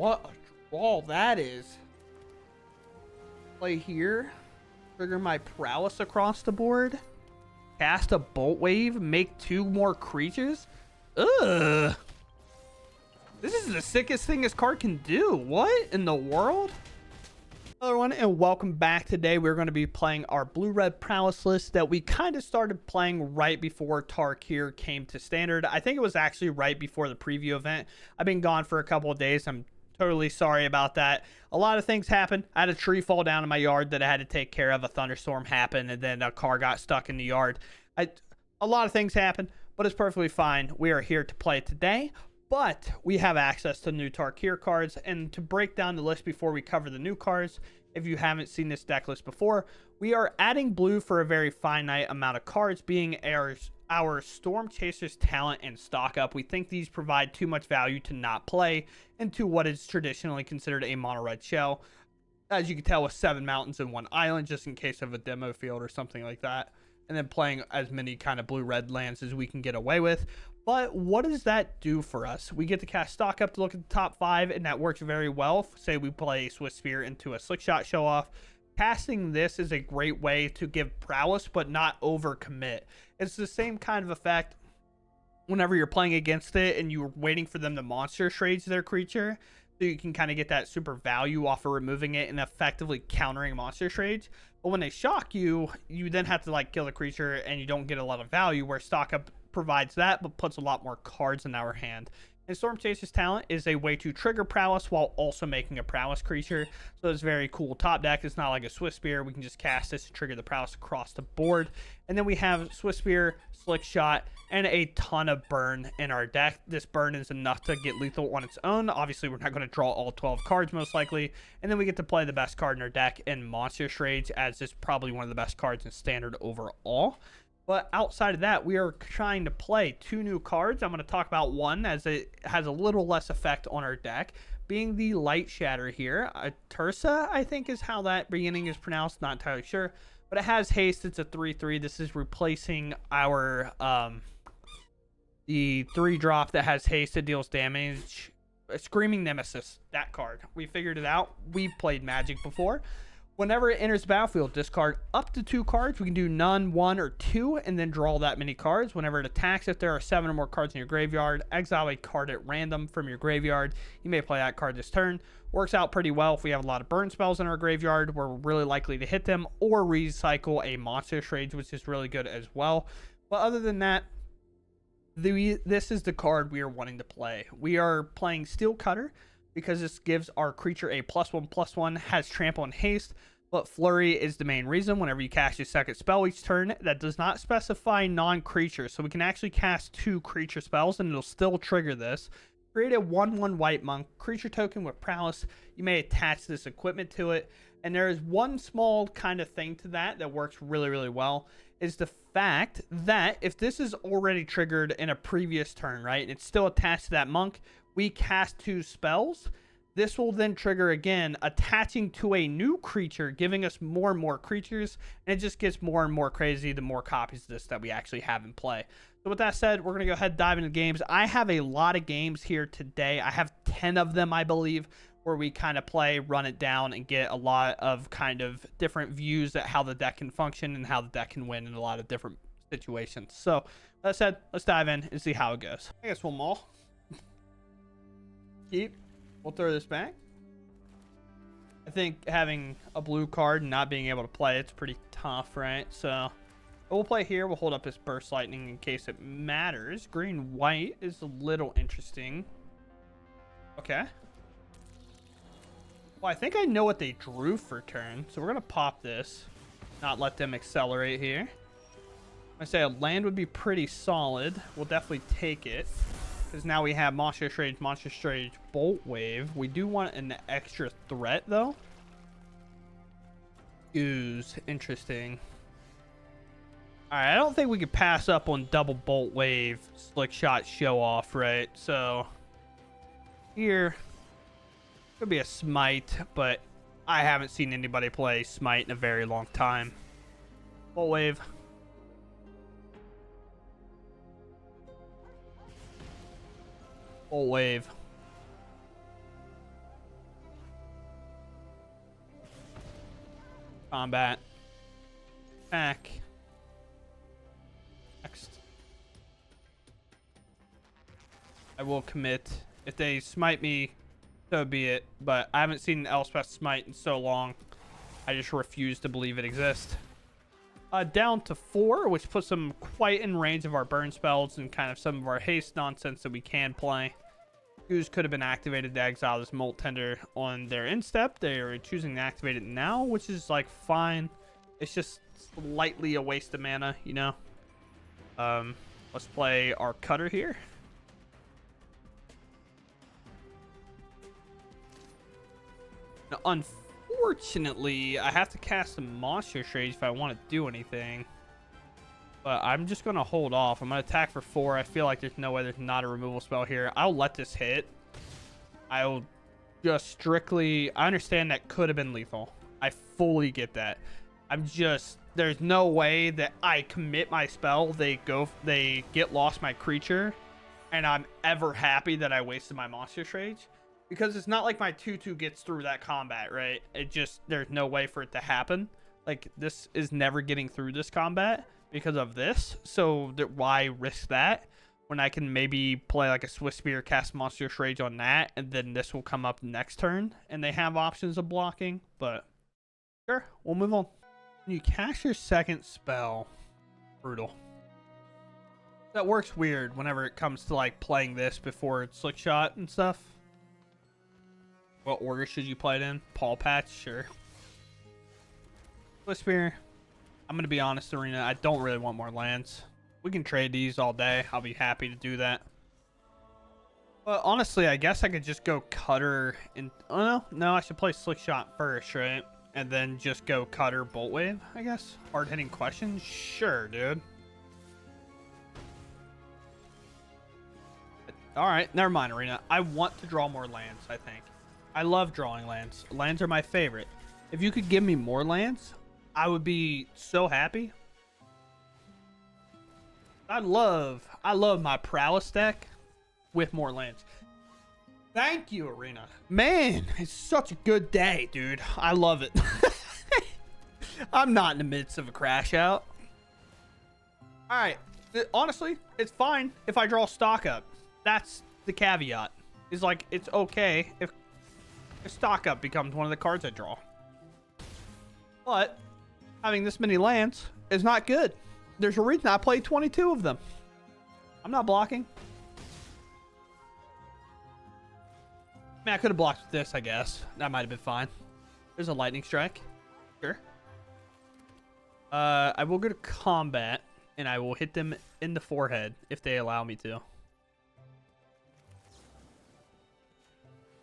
what a draw that is. Play here. Trigger my prowess across the board. Cast a bolt wave. Make 2 more creatures. Ugh. This is the sickest thing this card can do. What in the world? Hello everyone and welcome back. Today we're going to be playing our blue-red prowess list that we kind of started playing right before Tarkir came to standard. I think it was actually right before the preview event. I've been gone for a couple of days. I'm totally sorry about that. A lot of things happened. I had a tree fall down in my yard that I had to take care of. A thunderstorm happened and then a car got stuck in the yard. A lot of things happened, but it's perfectly fine. We are here to play today. But we have access to new Tarkir cards, and to break down the list before we cover the new cards, if you haven't seen this deck list before, we are adding blue for a very finite amount of cards, being our Storm Chasers talent and stock up. We think these provide too much value to not play into what is traditionally considered a mono red shell. As you can tell, with 7 mountains and 1 island, just in case of a demo field or something like that. And then playing as many kind of blue-red lands as we can get away with. But what does that do for us? We get to cast stock up to look at the top 5, and that works very well. Say we play Swift Spear into a Slick Shot show off. Casting this is a great way to give prowess, but not overcommit. It's the same kind of effect whenever you're playing against it and you're waiting for them to monster trade their creature. So you can kind of get that super value off of removing it and effectively countering monster trades. But when they shock you, you then have to like kill the creature and you don't get a lot of value, where stock up provides that but puts a lot more cards in our hand. And Storm Chaser's talent is a way to trigger prowess while also making a prowess creature. So it's very cool top deck. It's not like a Swift Spear. We can just cast this to trigger the prowess across the board. And then we have Swift Spear, Slick Shot, and a ton of burn in our deck. This burn is enough to get lethal on its own. Obviously, we're not going to draw all 12 cards most likely. And then we get to play the best card in our deck in Monster Trades, as it's probably one of the best cards in Standard overall. But outside of that, we are trying to play 2 new cards. I'm going to talk about one as it has a little less effect on our deck, being the Light Shatter here. Tursa, I think, is how that beginning is pronounced. Not entirely sure. But it has haste. It's a 3/3. This is replacing our the 3-drop that has haste that deals damage. Screaming Nemesis, that card. We figured it out. We've played Magic before. Whenever it enters the battlefield, discard up to 2 cards. We can do none, 1, or 2, and then draw that many cards. Whenever it attacks, if there are 7 or more cards in your graveyard, exile a card at random from your graveyard. You may play that card this turn. Works out pretty well if we have a lot of burn spells in our graveyard. We're really likely to hit them, or recycle a monster trade, which is really good as well. But other than that, this is the card we are wanting to play. We are playing Steel Cutter because this gives our creature a +1/+1, has trample and haste, but flurry is the main reason. Whenever you cast your second spell each turn, that does not specify non-creature, so we can actually cast 2 creature spells and it'll still trigger this. Create a 1/1 white monk creature token with prowess. You may attach this equipment to it, and there is one small kind of thing to that works really well, is the fact that if this is already triggered in a previous turn, right, and it's still attached to that monk, we cast 2 spells. This will then trigger again, attaching to a new creature, giving us more and more creatures, and it just gets more and more crazy the more copies of this that we actually have in play. So with that said, we're going to go ahead and dive into games. I have a lot of games here today. I have 10 of them, I believe, where we kind of play, run it down, and get a lot of kind of different views at how the deck can function and how the deck can win in a lot of different situations. So with that said, let's dive in and see how it goes. I guess one more. We'll throw this back. I think having a blue card and not being able to play it's pretty tough, right? So we'll play here. We'll hold up this Burst Lightning in case it matters. Green white is a little interesting. Okay. Well, I think I know what they drew for turn, so we're gonna pop this, not let them accelerate here. I say a land would be pretty solid. We'll definitely take it, because now we have Monster Trade, Bolt Wave. We do want an extra threat, though. Ooze, interesting. Alright, I don't think we could pass up on double Bolt Wave, Slick Shot, Show Off, right? So, here, could be a Smite, but I haven't seen anybody play Smite in a very long time. Bolt Wave. Bolt Wave. Combat. Attack. Next. I will commit. If they smite me, so be it. But I haven't seen an Elspeth smite in so long. I just refuse to believe it exists. Down to 4, which puts them quite in range of our burn spells and kind of some of our haste nonsense that we can play. Goose could have been activated to exile this Molt Tender on their instep. They are choosing to activate it now, which is like fine. It's just slightly a waste of mana, you know. Let's play our Cutter here. Now, unfortunately, I have to cast a Monster Rage if I want to do anything. But I'm just going to hold off. I'm going to attack for 4. I feel like there's no way there's not a removal spell here. I'll let this hit. I'll just strictly... I understand that could have been lethal. I fully get that. I'm just... There's no way that I commit my spell, they get lost my creature, and I'm ever happy that I wasted my Monster Rage. Because it's not like my 2/2 gets through that combat, right? It just... There's no way for it to happen. Like, this is never getting through this combat because of this. So why risk that when I can maybe play like a Swift Spear, cast Monster Rage on that, and then this will come up next turn, and they have options of blocking. But sure, we'll move on. You cast your second spell. Brutal. That works weird whenever it comes to like playing this before Slick Shot and stuff. What order should you play it in? Paw Patch? Sure. Swift Spear. I'm going to be honest, Arena. I don't really want more lands. We can trade these all day. I'll be happy to do that. But honestly, I guess I could just go Cutter and... Oh, no, I should play Slick Shot first, right? And then just go Cutter, Bolt Wave, I guess. Hard-hitting question? Sure, dude. Alright, never mind, Arena. I want to draw more lands, I think. I love drawing lands. Lands are my favorite. If you could give me more lands, I would be so happy. I love my Prowess deck with more lands. Thank you, Arena. Man, it's such a good day, dude. I love it. I'm not in the midst of a crash out. All right. Honestly, it's fine if I draw stock up. That's the caveat. Is like, it's okay if stock up becomes one of the cards I draw. But having this many lands is not good. There's a reason I played 22 of them. I'm not blocking. I mean, I could have blocked with this, I guess. That might have been fine. There's a lightning strike. Sure. I will go to combat, and I will hit them in the forehead if they allow me to.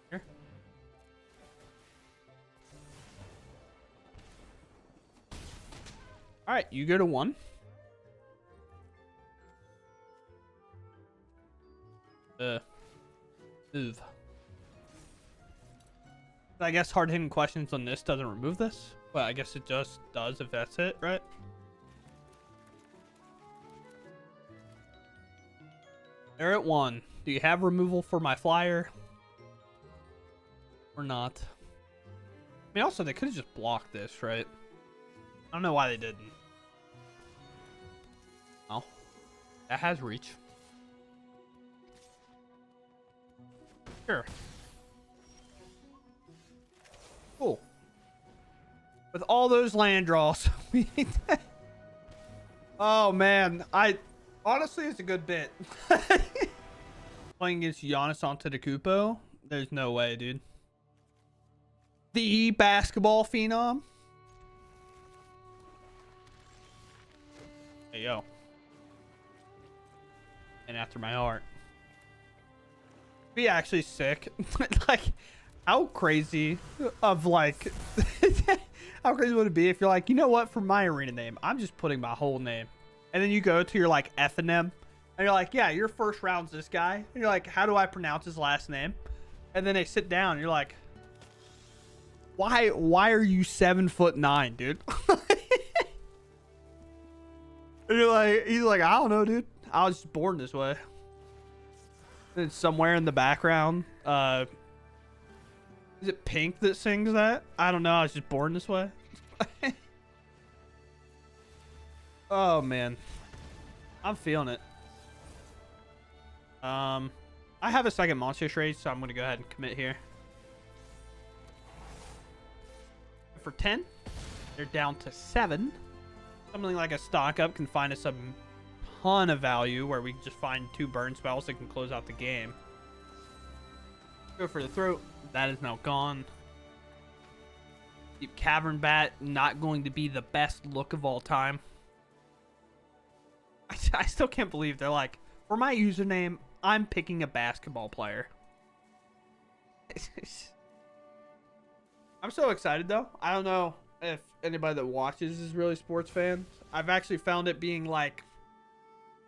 Here. All right, you go to 1. Move. I guess hard-hitting questions on this doesn't remove this, but I guess it just does if that's it, right? They're at 1. Do you have removal for my flyer? Or not? I mean, also, they could have just blocked this, right? I don't know why they didn't. Oh. That has reach. Sure. Cool. With all those land draws, oh man, honestly, it's a good bit. Playing against Giannis Antetokounmpo, there's no way, dude. The basketball phenom. Hey yo. And after my heart. Be actually sick. Like, how crazy of like how crazy would it be if you're like, you know what, for my arena name, I'm just putting my whole name, and then you go to your like F&M and you're like, yeah, your first round's this guy, and you're like, how do I pronounce his last name? And then they sit down and you're like, why are you 7'9", dude? And you're like, he's like, I don't know, dude, I was just born this way. And somewhere in the background, is it Pink that sings that? I don't know. I was just born this way. Oh man, I'm feeling it. I have a second monster trade, so I'm gonna go ahead and commit here. For 10, they're down to 7. Something like a stock up can find us a ton of value where we can just find 2 burn spells that can close out the game. Go for the throat. That is now gone. Deep Cavern Bat, not going to be the best look of all time. I still can't believe they're like, for my username, I'm picking a basketball player. I'm so excited though. I don't know if anybody that watches is really sports fans. I've actually found it being like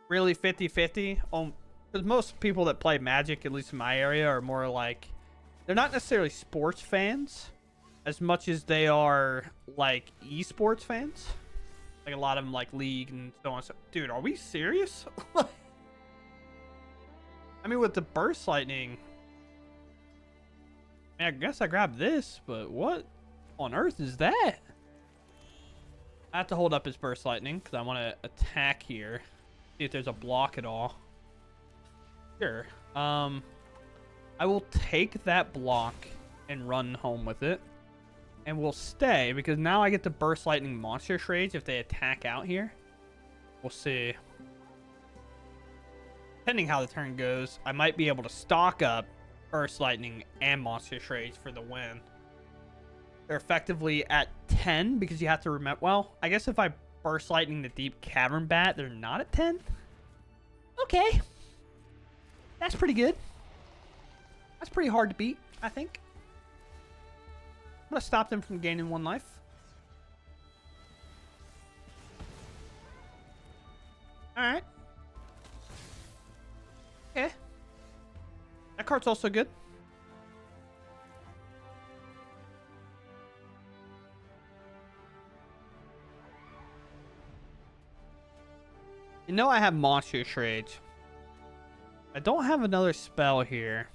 really 50-50 on, because most people that play Magic, at least in my area, are more like, they're not necessarily sports fans as much as they are like esports fans. Like a lot of them like League and so on. So, dude, are we serious? I mean, with the Burst Lightning, I mean, I guess I grabbed this, but what on earth is that? I have to hold up his Burst Lightning because I want to attack here. See if there's a block at all. Sure. I will take that block and run home with it. And we'll stay because now I get to Burst Lightning monster trades if they attack out here. We'll see. Depending how the turn goes, I might be able to stock up Burst Lightning and monster trades for the win. They're effectively at 10 because you have to remember. Well, I guess if I Burst Lightning the Deep Cavern Bat, they're not at 10. Okay. That's pretty good. That's pretty hard to beat, I think. I'm going to stop them from gaining 1 life. Alright. Okay. That card's also good. You know I have monster trades. I don't have another spell here.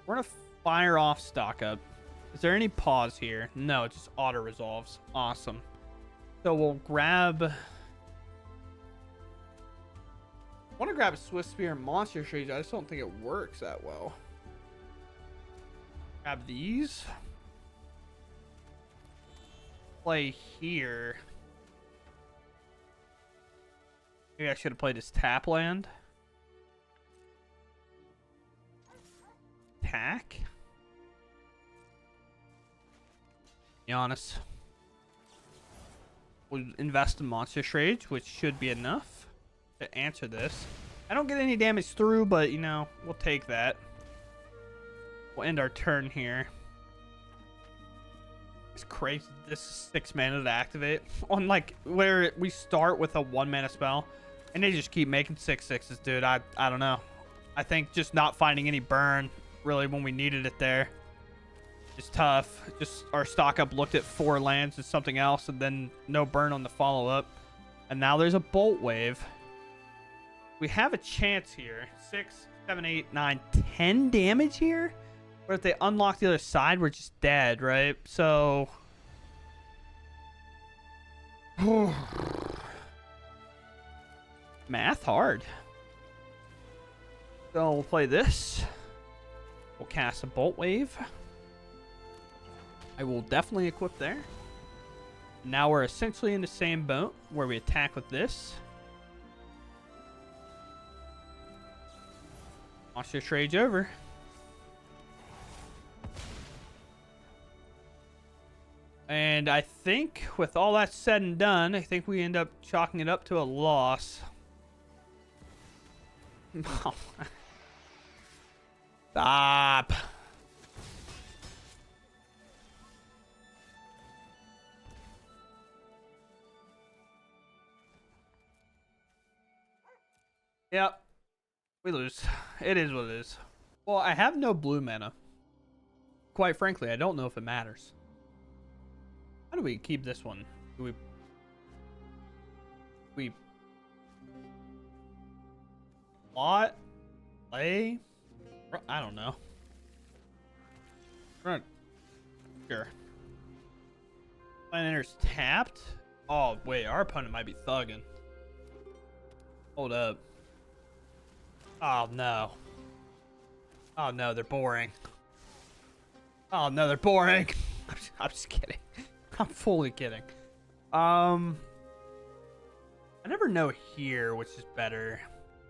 We're going to fire off stock up. Is there any pause here? No, it just auto resolves. Awesome. So we'll grab. I want to grab Swift Spear and monster trades. I just don't think it works that well. Grab these. Play here. Maybe I should have played this tap land. Attack. Be honest. We'll invest in monster trades, which should be enough to answer this. I don't get any damage through, but you know, we'll take that. We'll end our turn here. It's crazy. This is 6 mana to activate. On like where we start with a 1 mana spell, and they just keep making 6/6s, dude. I don't know. I think just not finding any burn really when we needed it there. It's tough. Just our stock up looked at 4 lands and something else, and then no burn on the follow up. And now there's a bolt wave. We have a chance here. 6, 7, 8, 9, 10 damage here. But if they unlock the other side, we're just dead, right? So math hard. So we'll play this. We'll cast a bolt wave. I will definitely equip there. Now we're essentially in the same boat where we attack with this. Monster trades over. And I think with all that said and done, I think we end up chalking it up to a loss. Stop. Yep. We lose. It is what it is. Well, I have no blue mana. Quite frankly, I don't know if it matters. How do we keep this one? Do we plot? Play? I don't know. Right. Sure. Land enters tapped. Oh, wait. Our opponent might be thugging. Hold up. Oh, no. Oh, no. They're boring. Oh, no. They're boring. I'm just kidding. I'm fully kidding. I never know here which is better.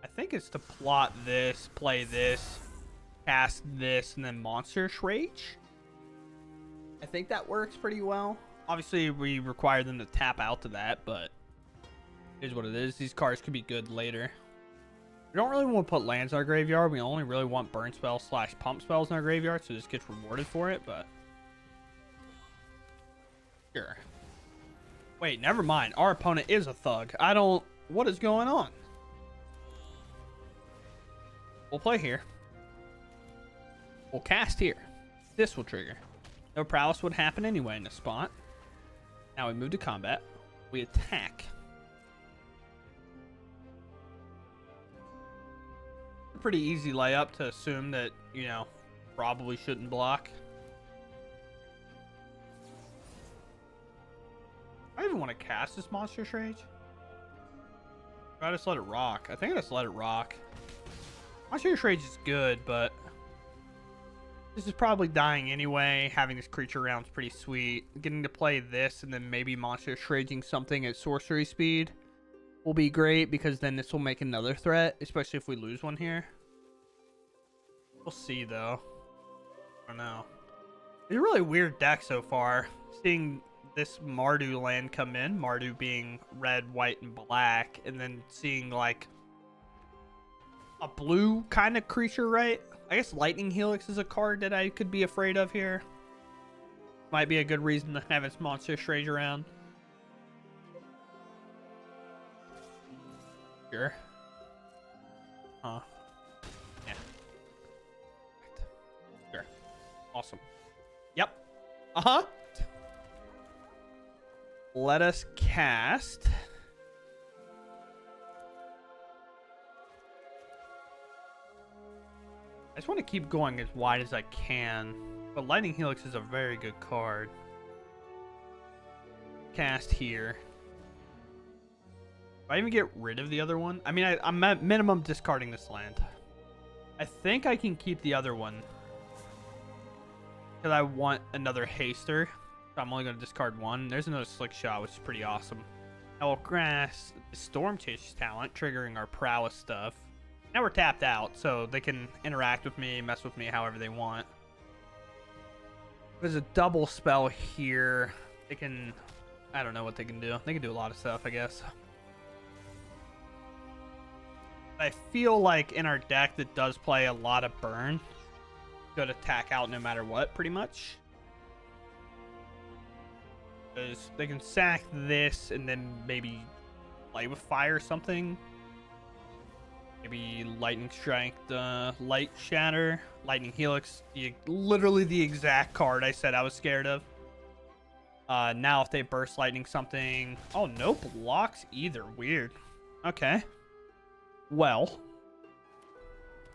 I think it's to plot this, play this, cast this, and then Monstrous Rage. I think that works pretty well. Obviously, we require them to tap out to that, but it is what it is. These cards could be good later. We don't really want to put lands in our graveyard. We only really want burn spells / pump spells in our graveyard, so this gets rewarded for it, but sure. Wait, never mind. Our opponent is a thug. What is going on? We'll play here. We'll cast here. This will trigger. No prowess would happen anyway in this spot. Now we move to combat. We attack. Pretty easy layup to assume that, you know, probably shouldn't block. I even want to cast this Monstrous Rage. Or I just let it rock. I think I just let it rock. Monstrous Rage is good, but this is probably dying anyway. Having this creature around is pretty sweet. Getting to play this and then maybe Monstrous Raging something at sorcery speed will be great, because then this will make another threat, especially if we lose one here. We'll see, though. I don't know. It's a really weird deck so far. Seeing this Mardu land come in, Mardu being red, white, and black, and then seeing like a blue kind of creature, right? I guess Lightning Helix is a card that I could be afraid of here. Might be a good reason to have its Monstrous Rage around. Sure. Huh. Yeah. Sure. Awesome. Yep. Uh-huh. Let us cast. I just want to keep going as wide as I can, but Lightning Helix is a very good card. Cast here. Do I even get rid of the other one? I mean, I'm at minimum discarding this land. I think I can keep the other one, because I want another haster. So I'm only going to discard one. There's another Slick Shot, which is pretty awesome. Now we'll grass Storm Chase talent, triggering our prowess stuff. Now we're tapped out, so they can interact with me, mess with me however they want. There's a double spell here. They can... I don't know what they can do. They can do a lot of stuff, I guess. I feel like in our deck that does play a lot of burn, good attack out no matter what, pretty much. Because they can sack this and then maybe play with fire or something. Maybe Lightning Strike, Light Shatter, Lightning Helix, literally the exact card I said I was scared of. Now if they burst lightning something... Oh, no blocks either. Weird. Okay. Well,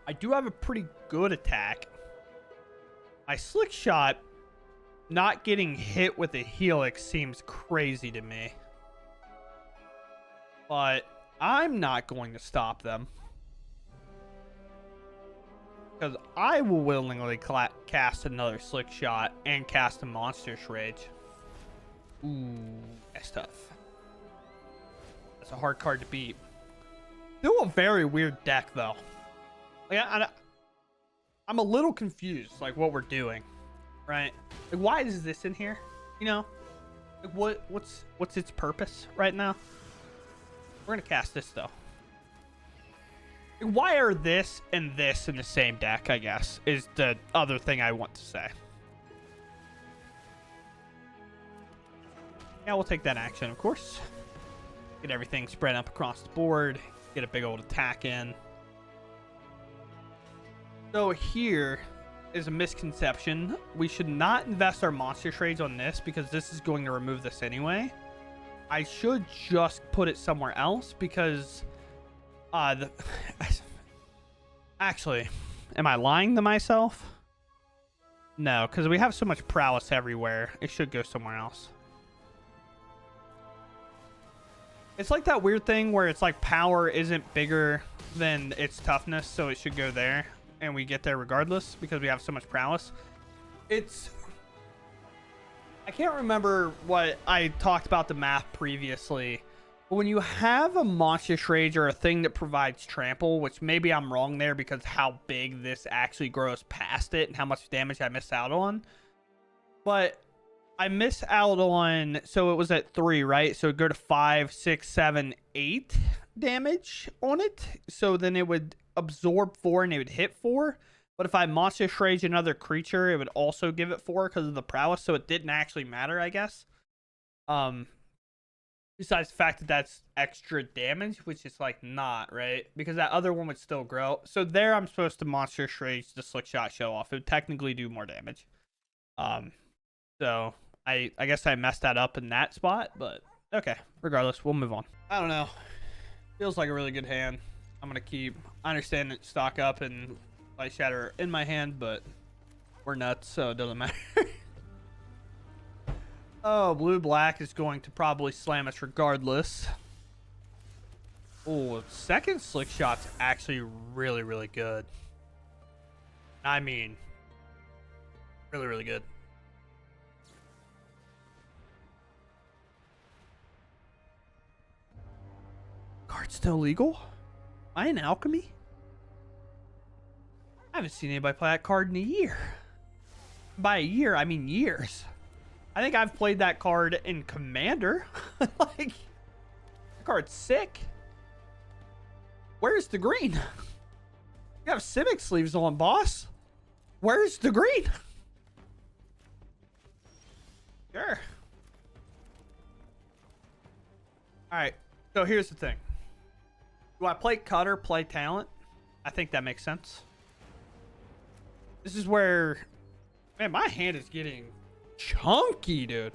I do have a pretty good attack. My Slick Shot not getting hit with a Helix seems crazy to me. But I'm not going to stop them, because I will willingly cast another Slick Shot and cast a Monstrous Rage. Ooh, that's tough. That's a hard card to beat. Still a very weird deck, though. Like, I'm a little confused, like, what we're doing, right? Like, why is this in here? You know, like, what's its purpose right now? We're gonna cast this though. Like, why are this and this in the same deck? I guess is the other thing I want to say. Yeah, we'll take that action, of course. Get everything spread up across the board. Get a big old attack in. So here is a misconception. We should not invest our Monstrous Rage on this, because this is going to remove this anyway. I should just put it somewhere else, because actually, am I lying to myself? No, because we have so much prowess everywhere. It should go somewhere else. It's like that weird thing where it's like power isn't bigger than its toughness, so it should go there, and we get there regardless because we have so much prowess. I can't remember what I talked about the math previously, but when you have a monstrous rage or a thing that provides trample, which maybe I'm wrong there because how big this actually grows past it and how much damage I missed out on, but I miss out on, so it was at 3, right? So it'd go to 5, 6, 7, 8 damage on it. So then it would absorb 4 and it would hit 4. But if I monster rage another creature, it would also give it 4 because of the prowess. So it didn't actually matter, I guess. Besides the fact that that's extra damage, which is like not, right? Because that other one would still grow. So there I'm supposed to monster rage the slick shot show off. It would technically do more damage. So I guess I messed that up in that spot, but okay. Regardless, we'll move on. I don't know. Feels like a really good hand. I'm going to keep... I understand that stock up and light shatter in my hand, but we're nuts, so it doesn't matter. Oh, blue-black is going to probably slam us regardless. Oh, second slick shot's actually really, really good. I mean, really, really good. Card's still legal? Am I in alchemy? I haven't seen anybody play that card in a year. By a year, I mean years. I think I've played that card in Commander. Like, that card's sick. Where's the green? You have Civic sleeves on, boss. Where's the green? Sure. Alright, so here's the thing. Do I play cutter, play talent? I think that makes sense. This is where... Man, my hand is getting chunky, dude.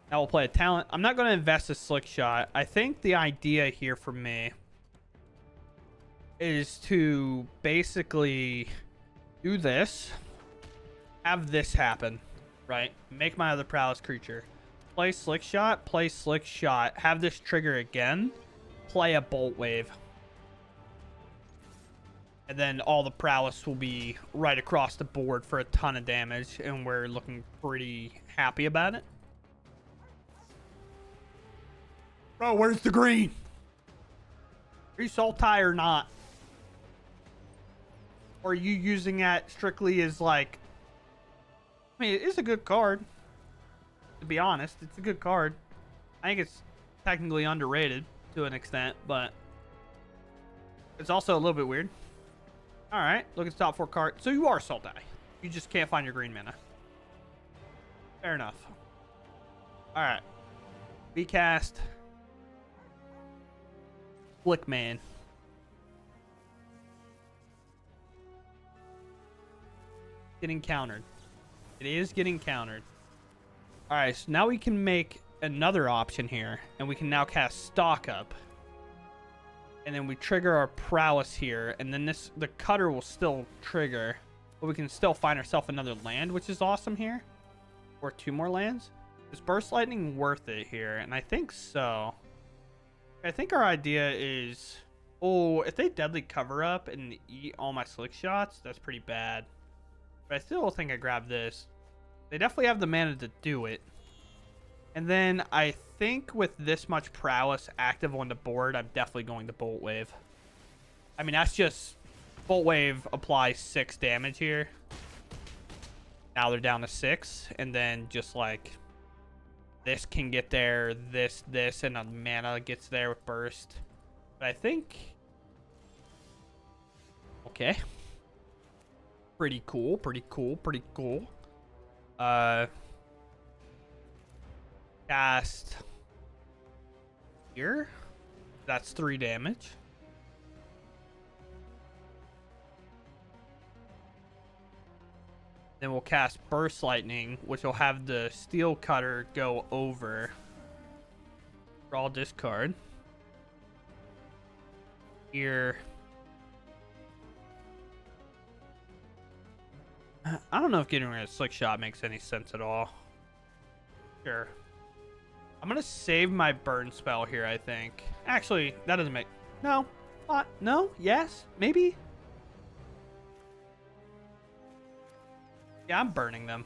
Now we'll play a talent. I'm not going to invest a slick shot. I think the idea here for me is to basically do this. Have this happen, right? Make my other prowess creature. Play slick shot, have this trigger again. Play a bolt wave, and then all the prowess will be right across the board for a ton of damage, and we're looking pretty happy about it. Bro, where's the green? Are you salty or not? Or are you using that strictly as like... I mean, it is a good card. To be honest, it's a good card. I think it's technically underrated to an extent, but it's also a little bit weird. All right, look at the top 4 card. So you are salty. You just can't find your green mana. Fair enough. All right. We cast Flickman. Getting countered. It is getting countered. All right, so now we can make another option here, and we can now cast Stock Up, and then we trigger our prowess here, and then the cutter will still trigger, but we can still find ourselves another land, which is awesome here, or 2 more lands. Is burst lightning worth it here? And I think so. I think our idea is, oh, if they deadly cover up and eat all my slick shots, that's pretty bad, but I still think I grab this. They definitely have the mana to do it. And then I think with this much prowess active on the board, I'm definitely going to Bolt Wave. I mean, that's just... Bolt Wave applies 6 damage here. Now they're down to 6. And then just like... This can get there, this, and a mana gets there with Burst. But I think... Okay. Pretty cool, pretty cool, pretty cool. Cast here. That's 3 damage. Then we'll cast Burst Lightning, which will have the Steel Cutter go over. Draw discard. Here. I don't know if getting rid of Slick Shot makes any sense at all. Sure. I'm gonna save my burn spell here, I think. Actually, that doesn't make... No. No? Yes? Maybe? Yeah, I'm burning them.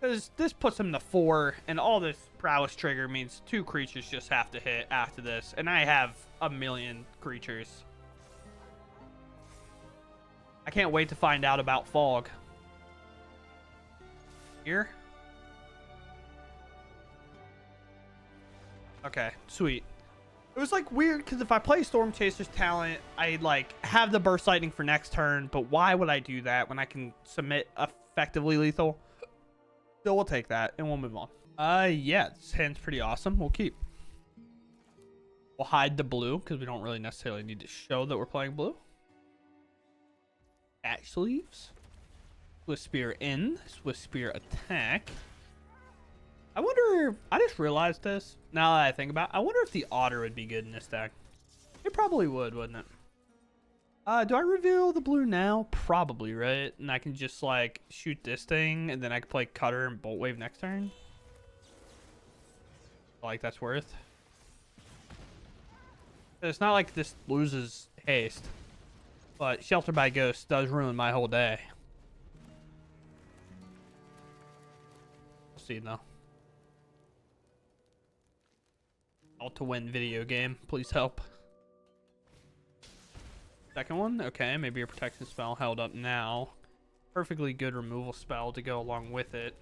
Because this puts them to 4, and all this prowess trigger means 2 creatures just have to hit after this. And I have a million creatures. I can't wait to find out about Fog. Here? Okay, sweet. It was like weird because if I play Storm Chaser's talent, I like have the burst lightning for next turn, but why would I do that when I can submit effectively lethal? Still, we'll take that and we'll move on. Yeah, this hand's pretty awesome. We'll keep. We'll hide the blue because we don't really necessarily need to show that we're playing blue. Ash sleeves. Swift Spear in. Swift Spear attack. I wonder, I just realized this now that I think about it. I wonder if the Otter would be good in this deck. It probably would, wouldn't it? Do I reveal the blue now? Probably, right? And I can just like shoot this thing and then I can play Cutter and Bolt Wave next turn. Like that's worth. It's not like this loses haste, but Shelter by Ghost does ruin my whole day. We'll see though. To win video game, please help. Second one, okay, maybe a protection spell held up now. Perfectly good removal spell to go along with it.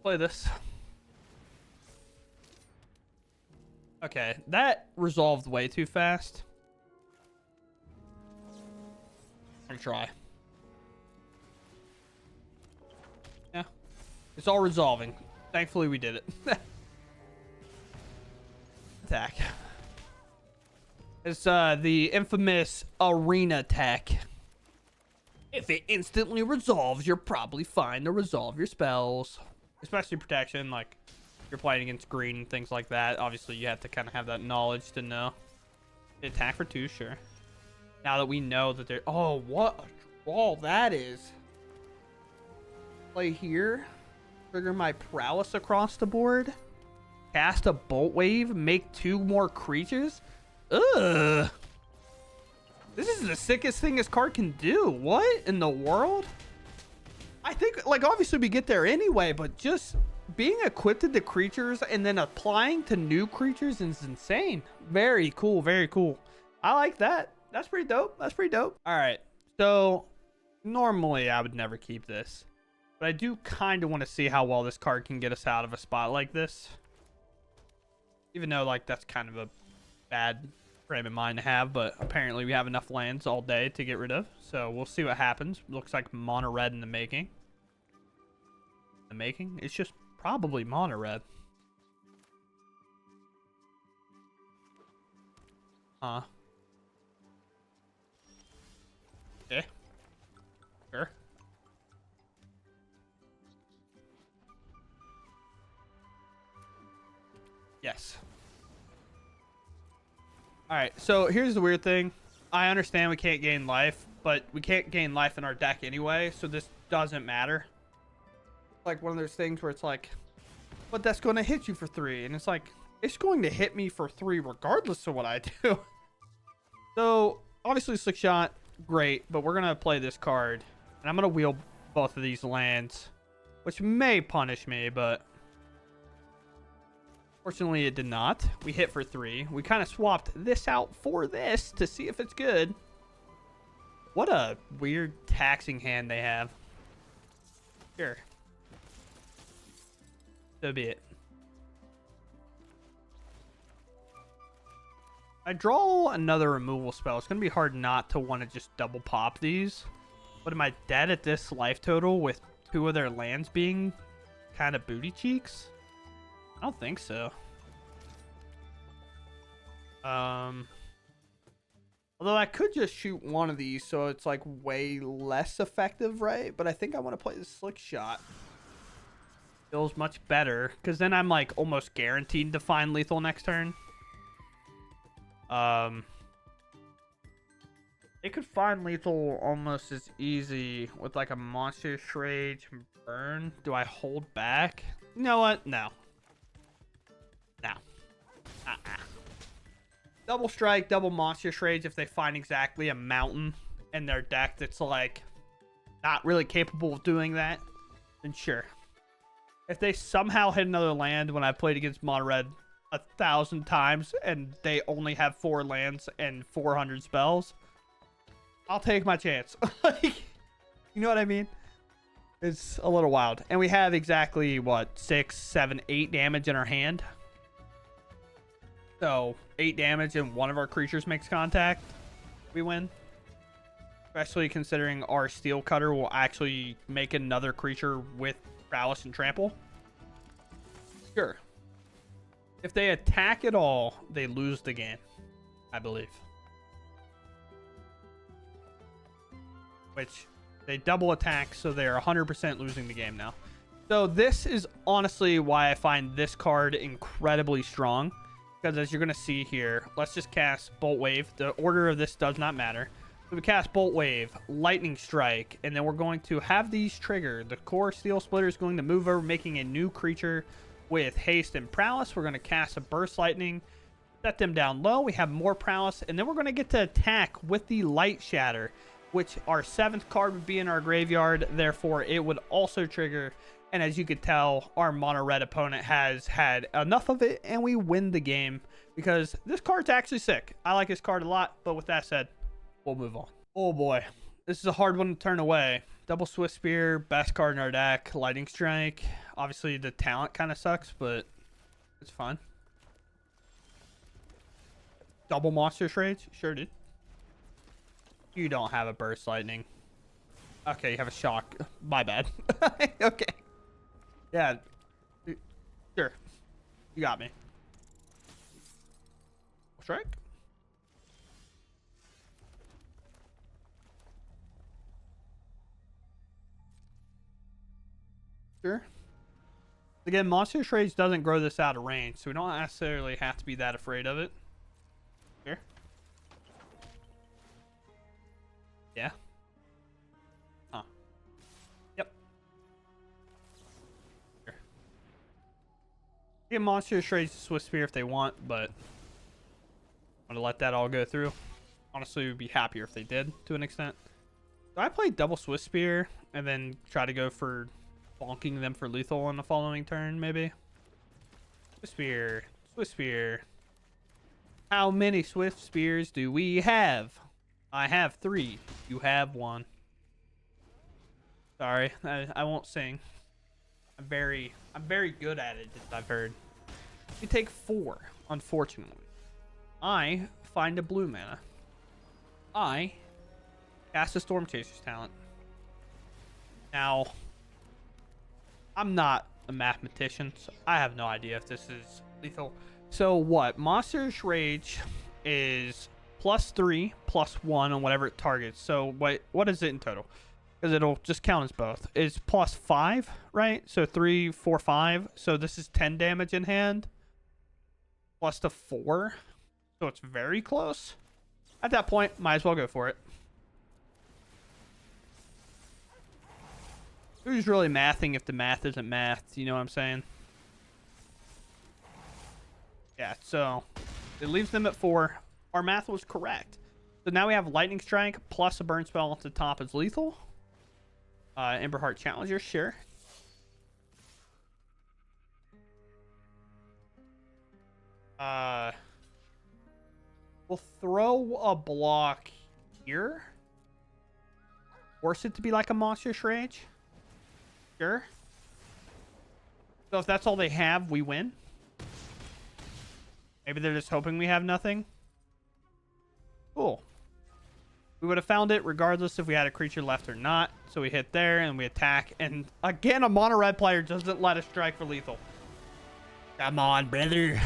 Play this. Okay, that resolved way too fast. I'm gonna try. Yeah, it's all resolving. Thankfully we did it. Attack. It's the infamous arena attack. If it instantly resolves, you're probably fine to resolve your spells. Especially protection, like you're playing against green and things like that. Obviously, you have to kind of have that knowledge to know. Attack for 2, sure. Now that we know that they're... Oh, what a draw that is. Play here. Trigger my prowess across the board. Cast a Bolt Wave, make 2 more creatures. Ugh. This is the sickest thing this card can do. What in the world? I think, like, obviously we get there anyway, but just being equipped to creatures and then applying to new creatures is insane. Very cool, very cool. I like that. That's pretty dope. That's pretty dope. All right. So, normally I would never keep this, but I do kind of want to see how well this card can get us out of a spot like this. Even though, like, that's kind of a bad frame of mind to have, but apparently we have enough lands all day to get rid of. So we'll see what happens. Looks like mono red in the making. The making? It's just probably mono red. Huh. Okay. Sure. Yes. All right, so here's the weird thing. I understand we can't gain life, but we can't gain life in our deck anyway, so this doesn't matter. Like one of those things where it's like, but that's going to hit you for 3, and it's like, it's going to hit me for 3 regardless of what I do. So obviously Slick Shot, great, but we're going to play this card, and I'm going to wheel both of these lands, which may punish me, but fortunately, it did not. We hit for 3. We kind of swapped this out for this to see if it's good. What a weird taxing hand they have. Sure. So be it. I draw another removal spell. It's going to be hard not to want to just double pop these. But am I dead at this life total with 2 of their lands being kind of booty cheeks? I don't think so. Although I could just shoot one of these, so it's like way less effective, right? But I think I want to play the Slick Shot. Feels much better, because then I'm like almost guaranteed to find lethal next turn. It They could find lethal almost as easy with like a monster rage and burn. Do I hold back? You know what? No. No. Double strike, double monster rage if they find exactly a mountain in their deck that's like not really capable of doing that, then sure. If they somehow hit another land when I played against Mono Red 1,000 times and they only have 4 lands and 400 spells, I'll take my chance. Like, you know what I mean? It's a little wild. And we have exactly, what, 6, 7, 8 damage in our hand. So, 8 damage and one of our creatures makes contact. We win. Especially considering our Steel Cutter will actually make another creature with Prowess and Trample. Sure. If they attack at all, they lose the game, I believe. Which, they double attack, so they're 100% losing the game now. So this is honestly why I find this card incredibly strong. Because as you're going to see here, let's just cast Bolt Wave. The order of this does not matter. So we cast Bolt Wave, Lightning Strike, and then we're going to have these trigger. The core Steel Splitter is going to move over, making a new creature with Haste and Prowess. We're going to cast a Burst Lightning, set them down low. We have more Prowess, and then we're going to get to attack with the Light Shatter, which our 7th card would be in our graveyard. Therefore, it would also trigger. And as you could tell, our Mono Red opponent has had enough of it, and we win the game because this card's actually sick. I like this card a lot, but with that said, we'll move on. Oh boy, this is a hard one to turn away. Double Swift Spear, best card in our deck. Lightning Strike. Obviously, the talent kind of sucks, but it's fun. Double Monster Rage? Sure, dude. You don't have a Burst Lightning. Okay, you have a Shock. My bad. Okay. Yeah. Sure. You got me. Strike? Sure. Again, Monster Rage doesn't grow this out of range, so we don't necessarily have to be that afraid of it. Here. Yeah. Huh. Yep. Here. Get Monster Rage to Swift Spear if they want, but I'm gonna let that all go through. Honestly, we'd be happier if they did to an extent. So I played double Swift Spear and then try to go for bonking them for lethal on the following turn, maybe. Swift Spear. Swift Spear. How many Swift Spears do we have? I have 3. You have 1. Sorry, I won't sing. I'm very good at it, as I've heard. You take 4, unfortunately. I find a blue mana. I cast a Storm Chaser's talent. Now, I'm not a mathematician, so I have no idea if this is lethal. So what? Monster's Rage is +3, +1 on whatever it targets. So what is it in total? Because it'll just count as both. It's +5, right? So 3, 4, 5. So this is 10 damage in hand. Plus the 4. So it's very close. At that point, might as well go for it. Who's really mathing if the math isn't math? You know what I'm saying? Yeah, so it leaves them at 4. Our math was correct. So now we have Lightning Strike plus a burn spell at the top as lethal. Emberheart Challenger, sure. We'll throw a block here. Force it to be like a Monster's Rage. Sure. So if that's all they have, we win. Maybe they're just hoping we have nothing. Cool. We would have found it regardless if we had a creature left or not. So we hit there and we attack. And again, a mono red player doesn't let us strike for lethal. Come on, brother.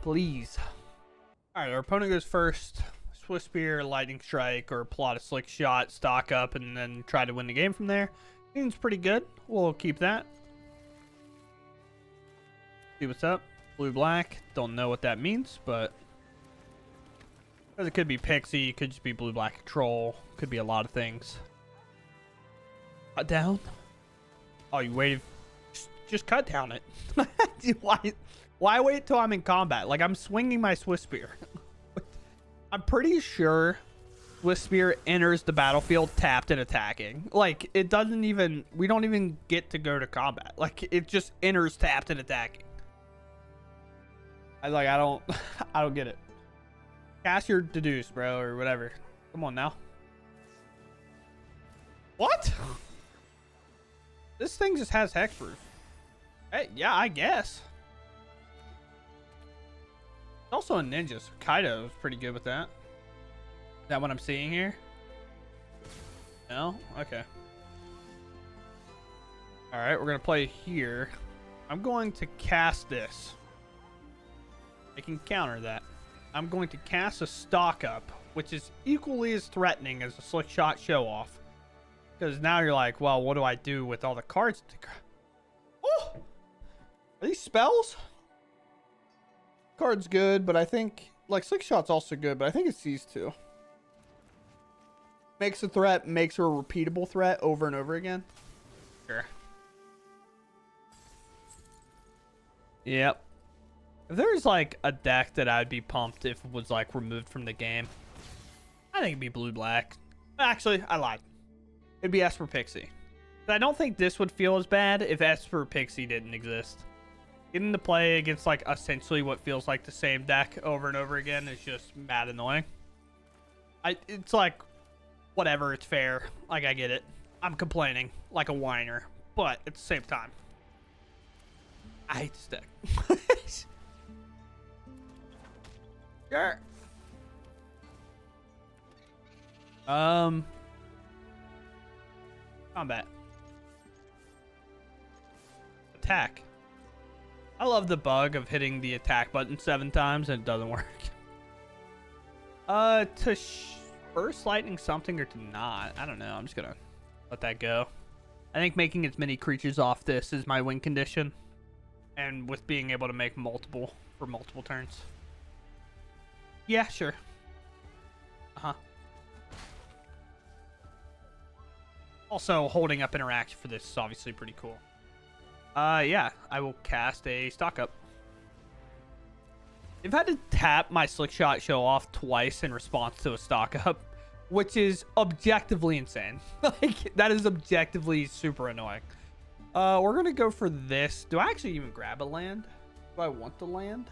Please. Alright, our opponent goes first. Swift Spear, Lightning Strike, or plot a slick shot, stock up, and then try to win the game from there. Seems pretty good. We'll keep that. See what's up. Blue-black. Don't know what that means, but Because it could be Pixie, it could just be blue-black control, could be a lot of things. Cut down? Oh, you waited? Just cut down it. Why wait till I'm in combat? Like, I'm swinging my Swiss Spear. I'm pretty sure Swiss Spear enters the battlefield tapped and attacking. Like, it doesn't even... We don't even get to go to combat. Like, it just enters tapped and attacking. I don't get it. Cast your deduce, bro, or whatever. Come on now. What? This thing just has hexproof. Hey, yeah, I guess. It's also a ninja, so Kaido is pretty good with that. Is that what I'm seeing here? No? Okay. Alright, we're going to play here. I'm going to cast this. I can counter that. I'm going to cast a stock up, which is equally as threatening as a slick shot show off. Because now you're like, well, what do I do with all the cards? Oh! Are these spells? Card's good, but I think, like, slick shot's also good, but I think it's these two. Makes a threat, makes a repeatable threat over and over again. Sure. Yep. If there's like a deck that I'd be pumped if it was like removed from the game, I think it'd be blue-black. Actually, I lied. It'd be Esper Pixie. But I don't think this would feel as bad if Esper Pixie didn't exist. Getting to play against like essentially what feels like the same deck over and over again is just mad annoying. It's like, whatever, it's fair. Like, I get it. I'm complaining like a whiner, but at the same time, I hate this deck. Sure. Combat. Attack. I love the bug of hitting the attack button 7 times and it doesn't work. To burst lightning something or to not. I don't know. I'm just gonna let that go. I think making as many creatures off this is my win condition. And with being able to make multiple for multiple turns. Yeah, sure. Uh-huh. Also, holding up interaction for this is obviously pretty cool. Yeah, I will cast a stock up. I've had to tap my slick shot show off twice in response to a stock up, which is objectively insane. Like, that is objectively super annoying. We're gonna go for this. Do I actually even grab a land? Do I want the land?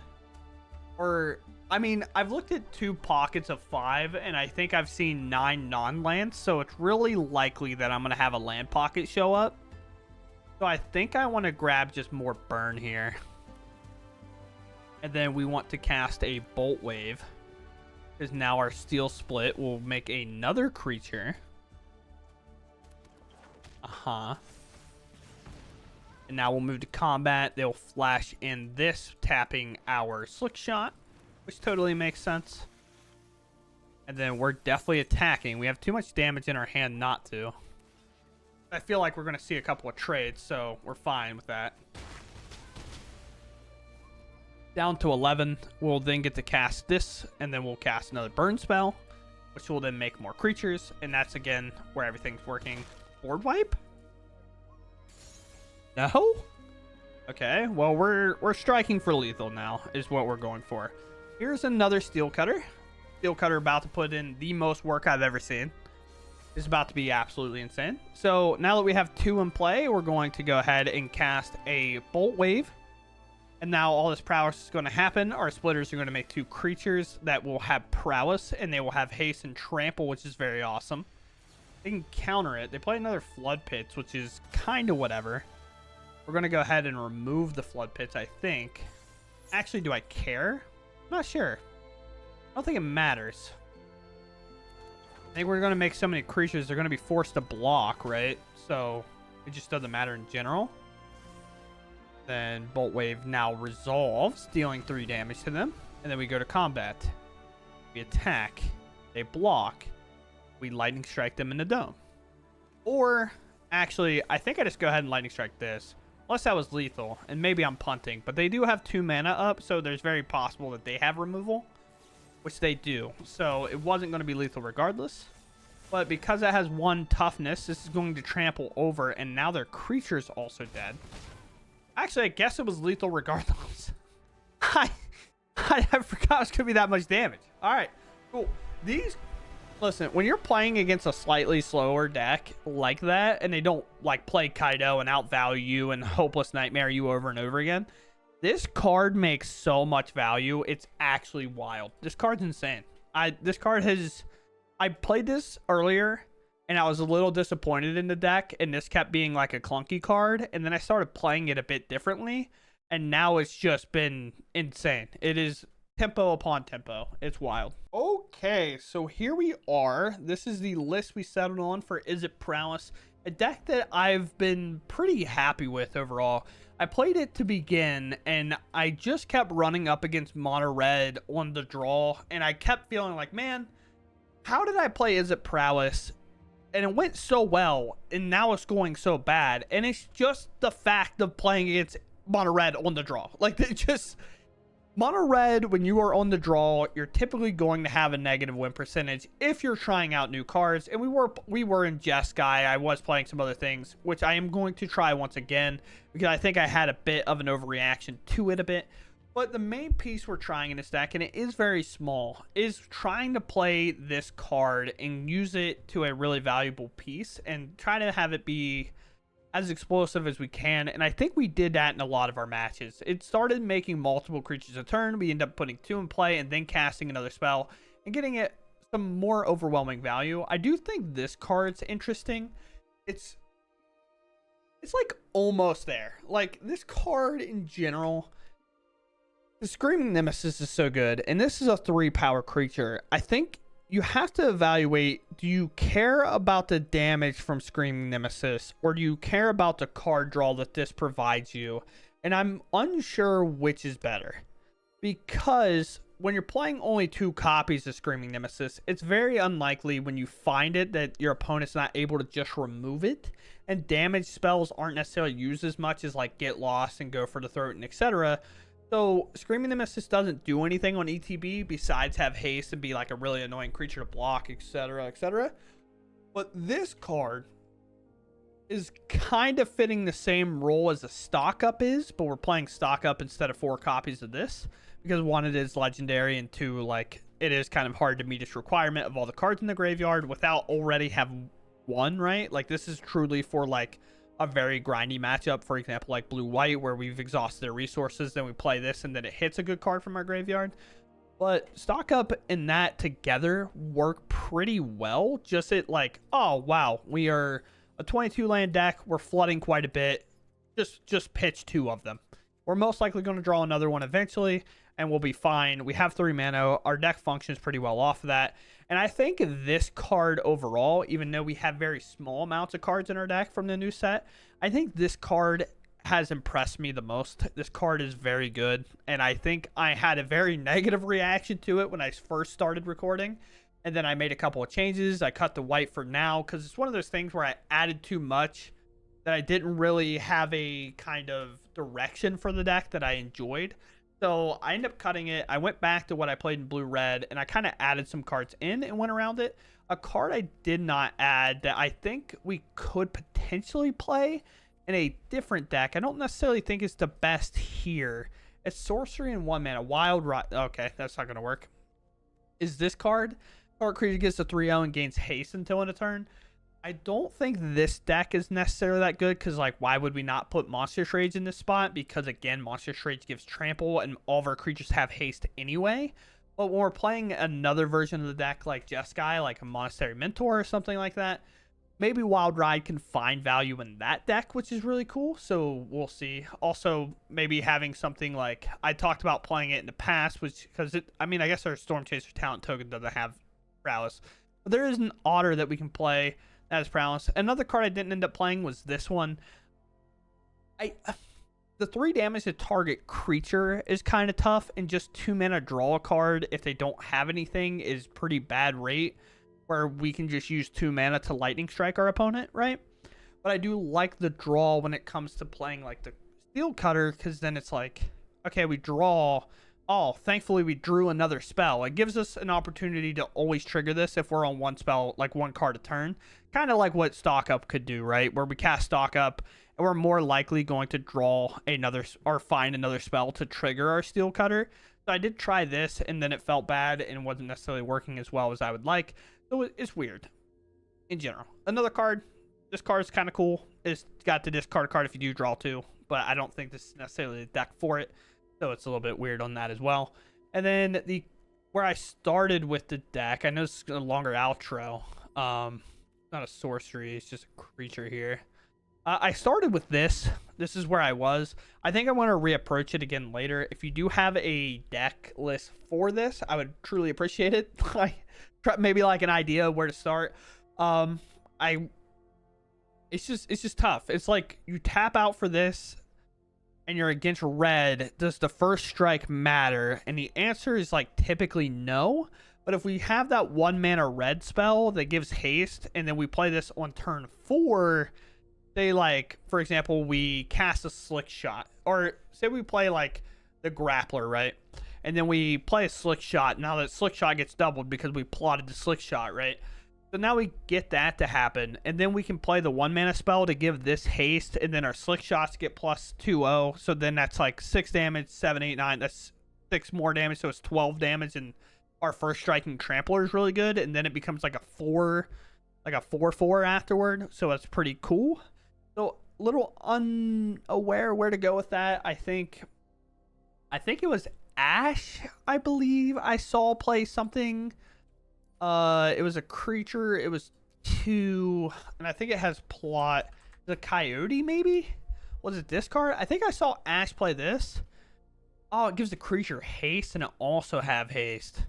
Or, I mean, I've looked at 2 pockets of 5, and I think I've seen 9 non-lands, so it's really likely that I'm gonna have a land pocket show up. So I think I want to grab just more burn here. And then we want to cast a Bolt Wave. Because now our Steel Split will make another creature. Uh-huh. And now we'll move to combat. They'll flash in this, tapping our Slick Shot. Which totally makes sense. And then we're definitely attacking. We have too much damage in our hand not to. I feel like we're going to see a couple of trades, so we're fine with that. Down to 11. We'll then get to cast this, and then we'll cast another burn spell, which will then make more creatures, and that's, again, where everything's working. Board wipe? No? Okay, well, we're striking for lethal now, is what we're going for. Here's another Steel Cutter. Steel Cutter about to put in the most work I've ever seen. Is about to be absolutely insane. So now that we have 2 in play, we're going to go ahead and cast a Bolt Wave. And now all this prowess is going to happen. Our splitters are going to make 2 creatures that will have prowess, and they will have haste and trample, which is very awesome. They can counter it. They play another Flood Pits, which is kind of whatever. We're going to go ahead and remove the Flood Pits, I think. Actually, do I care? I'm not sure. I don't think it matters. I think we're going to make so many creatures, they're going to be forced to block, right? So it just doesn't matter in general. Then Bolt Wave now resolves, dealing 3 damage to them. And then we go to combat. We attack. They block. We Lightning Strike them in the dome. Or, actually, I think I just go ahead and Lightning Strike this. Unless that was lethal, and maybe I'm punting. But they do have 2 mana up, so there's very possible that they have removal. which they do. So it wasn't going to be lethal regardless. But because it has 1 toughness, this is going to trample over, and now their creature's also dead. Actually, I guess it was lethal regardless. I forgot it was going to be that much damage. All right, cool. Listen, when you're playing against a slightly slower deck like that, and they don't like play Kaido and outvalue you and Hopeless Nightmare you over and over again, this card makes so much value. It's actually wild. This card's insane. I played this earlier, and I was a little disappointed in the deck, and this kept being like a clunky card, and then I started playing it a bit differently, and now it's just been insane. It is tempo upon tempo. It's wild. Okay, so here we are. This is the list we settled on for Izzet Prowess, a deck that I've been pretty happy with overall. I played it to begin, and I just kept running up against mono red on the draw, and I kept feeling like, man, how did I play Izzet Prowess and it went so well, and now it's going so bad? And it's just the fact of playing against mono red on the draw. Like, it just, mono red, when you are on the draw, you're typically going to have a negative win percentage if you're trying out new cards. And we were in Jeskai. I was playing some other things, which I am going to try once again, because I think I had a bit of an overreaction to it a bit. But the main piece we're trying in this deck, and it is very small, is trying to play this card and use it to a really valuable piece and try to have it be as explosive as we can. And I think we did that in a lot of our matches. It started making multiple creatures a turn. We end up putting 2 in play and then casting another spell and getting it some more overwhelming value. I do think this card's interesting. It's like almost there. Like, this card in general, the Screaming Nemesis is so good, and this is a 3-power creature. I think you have to evaluate, do you care about the damage from Screaming Nemesis, or do you care about the card draw that this provides you? And I'm unsure which is better, because when you're playing only 2 copies of Screaming Nemesis, it's very unlikely when you find it that your opponent's not able to just remove it, and damage spells aren't necessarily used as much as like Get Lost and Go for the Throat and etc. So Screaming Nemesis doesn't do anything on ETB besides have haste and be like a really annoying creature to block, etc, etc. But this card is kind of fitting the same role as a stock up is, but we're playing stock up instead of 4 copies of this, because 1, it is legendary, and 2, like, it is kind of hard to meet its requirement of all the cards in the graveyard without already having 1, right? Like, this is truly for like a very grindy matchup, for example, like blue-white, where we've exhausted their resources, then we play this, and then it hits a good card from our graveyard. But stock up and that together work pretty well. Just it like, oh, wow, we are a 22-land deck. We're flooding quite a bit. Just pitch 2 of them. We're most likely going to draw another one eventually, and we'll be fine. We have 3 mana. Our deck functions pretty well off of that. And I think this card overall, even though we have very small amounts of cards in our deck from the new set, I think this card has impressed me the most. This card is very good, and I think I had a very negative reaction to it when I first started recording, and then I made a couple of changes. I cut the white for now, because it's one of those things where I added too much that I didn't really have a kind of direction for the deck that I enjoyed. So I ended up cutting it. I went back to what I played in blue-red, and I kind of added some cards in and went around it. A card I did not add that I think we could potentially play in a different deck, I don't necessarily think it's the best here. It's sorcery and 1 mana. Wild Ride. Okay, that's not going to work. Is this card? Target creature gets a 3/0 and gains haste until end of turn. I don't think this deck is necessarily that good, because, like, why would we not put Monstrous Rage in this spot? Because, again, Monstrous Rage gives trample, and all of our creatures have haste anyway. But when we're playing another version of the deck, like Jeskai, like a Monastery Mentor or something like that, maybe Wild Ride can find value in that deck, which is really cool. So we'll see. Also, maybe having something like, I talked about playing it in the past, which, because I mean, I guess our Storm Chaser talent token doesn't have prowess. But there is an Otter that we can play that is prowess. Another card I didn't end up playing was this one. The 3 damage to target creature is kind of tough, and just 2 mana draw a card if they don't have anything is pretty bad rate, where we can just use 2 mana to lightning strike our opponent, right? But I do like the draw when it comes to playing like the Steel Cutter, because then it's like, okay, we draw oh, thankfully we drew another spell. It gives us an opportunity to always trigger this if we're on one spell, like one card a turn. Kind of like what Stock Up could do, right? Where we cast Stock Up and we're more likely going to draw another or find another spell to trigger our Steel Cutter. So I did try this and then it felt bad and wasn't necessarily working as well as I would like. So it's weird in general. Another card. This card is kind of cool. It's got to discard a card if you do draw two, but I don't think this is necessarily the deck for it. So it's a little bit weird on that as well. And then where I started with the deck, I know it's a longer outro. Not a sorcery, it's just a creature here. I started with this. This is where I was. I think I want to reapproach it again later. If you do have a deck list for this, I would truly appreciate it. Maybe like an idea of where to start. It's just tough. It's like you tap out for this and you're against red. Does the first strike matter? And the answer is like typically no. But if we have that 1 mana red spell that gives haste and then we play this on turn 4, say like, for example, we cast a Slick Shot, or say we play like the Grappler, right? And then we play a Slick Shot. Now that Slick Shot gets doubled because we plotted the Slick Shot, right? So now we get that to happen, and then we can play the 1 mana spell to give this haste, and then our Slick Shots get plus 2-0. So then that's like 6 damage, 7, 8, 9. That's 6 more damage, so it's 12 damage, and our first striking trampler is really good, and then it becomes like a 4/4 afterward. So that's pretty cool. So a little unaware where to go with that. I think it was Ash, I believe I saw play something. It was a creature. It was 2, and I think it has plot. The Coyote, maybe? Was it this card? I think I saw Ash play this. Oh, it gives the creature haste, and it also have haste.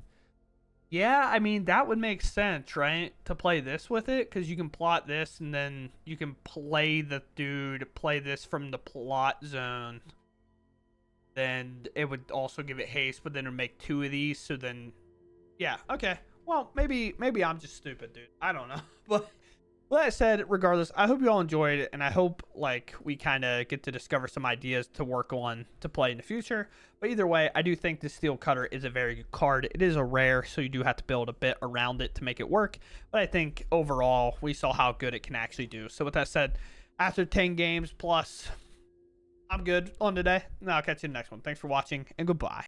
Yeah, I mean, that would make sense, right? To play this with it, because you can plot this, and then you can play the dude, play this from the plot zone. Then it would also give it haste, but then it would make 2 of these, so then, yeah, okay. Well, maybe I'm just stupid, dude. I don't know. But with that said, regardless, I hope you all enjoyed it, and I hope like we kind of get to discover some ideas to work on to play in the future. But either way, I do think this Steel Cutter is a very good card. It is a rare, so you do have to build a bit around it to make it work. But I think overall, we saw how good it can actually do. So with that said, after 10 games plus, I'm good on today. And I'll catch you in the next one. Thanks for watching, and goodbye.